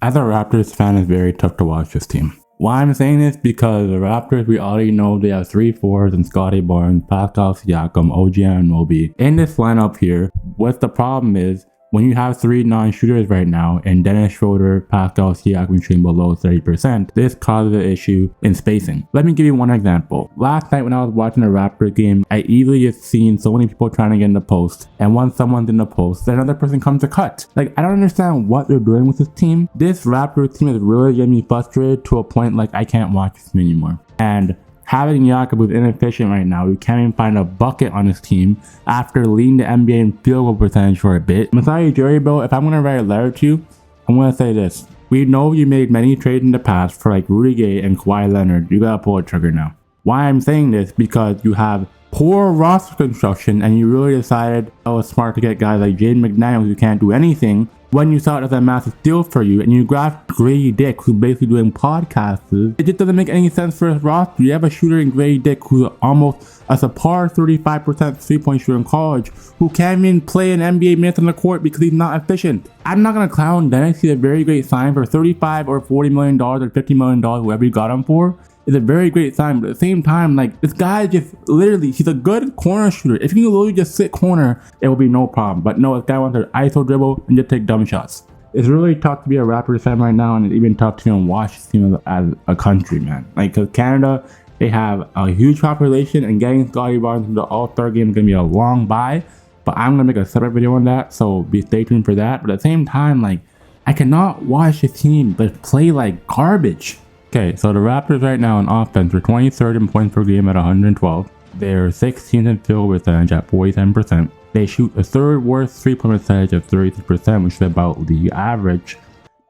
As a Raptors fan, it's very tough to watch this team. Why I'm saying this? Because the Raptors, we already know they have 3 4s and Scotty Barnes, Pascal Siakam, OG Anunoby. In this lineup here, what the problem is, when you have 3 non-shooters right now and Dennis Schroeder, Pascal Siakam shooting below 30%, this causes an issue in spacing. Let me give you one example. Last night when I was watching the Raptors game, I easily just seen so many people trying to get in the post, and once someone's in the post, then another person comes to cut. Like, I don't understand what they're doing with this team. This Raptors team is really getting me frustrated to a point like I can't watch this team anymore. And having Jakob who's inefficient right now, we can't even find a bucket on his team after leading the NBA in field goal percentage for a bit. I'm sorry, Jerry, bro, if I'm going to write a letter to you, I'm going to say this. We know you made many trades in the past for like Rudy Gay and Kawhi Leonard. You got to pull a trigger now. Why I'm saying this? Because you have poor roster construction and you really decided it was smart to get guys like Jaden McDaniels who can't do anything when you saw it as a massive deal for you, and you grabbed Grady Dick, who's basically doing podcasts. It just doesn't make any sense for his roster. You have a shooter in Grady Dick who's almost a subpar 35% 3-point shooter in college, who can't even play an NBA minutes on the court because he's not efficient. I'm not gonna clown Dennis. He's a very great sign for $35 or $40 million or $50 million, whoever you got him for. Is a very great sign, but at the same time, like, this guy just literally, he's a good corner shooter. If you can literally just sit corner, it will be no problem. But no, this guy wants to ISO dribble and just take dumb shots. It's really tough to be a Raptors fan right now, and it's even tough to even watch this team as a country, man. Like, because Canada, they have a huge population, and getting Scotty Barnes into the All-Star game is going to be a long buy. But I'm going to make a separate video on that, so stay tuned for that. But at the same time, like, I cannot watch this team but play like garbage. Okay, so the Raptors right now in offense are 23rd in points per game at 112. They're 16th in field percentage at 47%. They shoot a 3rd worst 3-point percentage of 33%, which is about the average.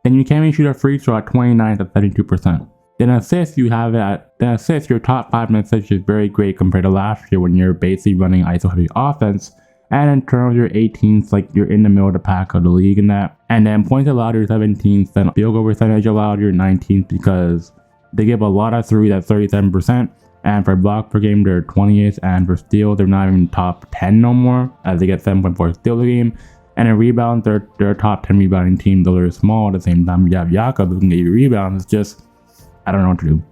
And you can't even shoot a free throw at 29th at 72%. Then assists, your top 5 assists is very great compared to last year when you're basically running ISO heavy offense. And in terms, you're 18th, like you're in the middle of the pack of the league in that. And then points allowed, you're 17th. Then field goal percentage allowed, you're 19th because they give a lot of threes at 37%. And for block per game, they're 20th. And for steal, they're not even top 10 no more, as they get 7.4 steals a game. And in rebounds, they're a top 10 rebounding team, though they're small. At the same time, you have Jakob who can get you rebounds. It's just, I don't know what to do.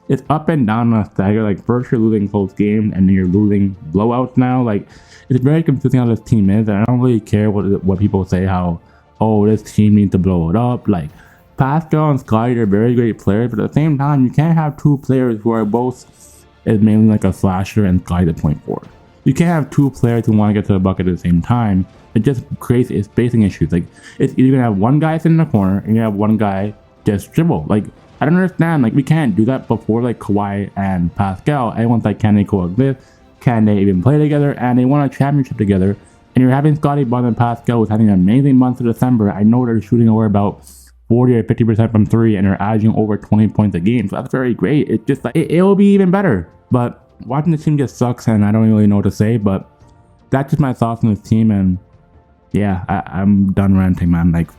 It's up and down on a stagger. Like, first you're losing close games, and then you're losing blowouts now. Like, it's very confusing how this team is, and I don't really care what people say, how, oh, this team needs to blow it up. Like, Pascal and Scotty are very great players, but at the same time, you can't have 2 players who are both is mainly like a slasher and Scotty the point forward. You can't have 2 players who want to get to the bucket at the same time. It just creates spacing issues. Like, it's either gonna have one guy sit in the corner and you have one guy just dribble. Like, I don't understand. Like, we can't do that before, like Kawhi and Pascal. Everyone's like, can they coexist? Can they even play together? And they won a championship together. And you're having Scotty Barnes and Pascal who's having an amazing month of December. I know they're shooting over about 40 or 50% from 3, and they're averaging over 20 points a game. So that's very great. It's just like, it'll be even better. But watching this team just sucks, and I don't really know what to say. But that's just my thoughts on this team. And yeah, I'm done ranting, man. Like,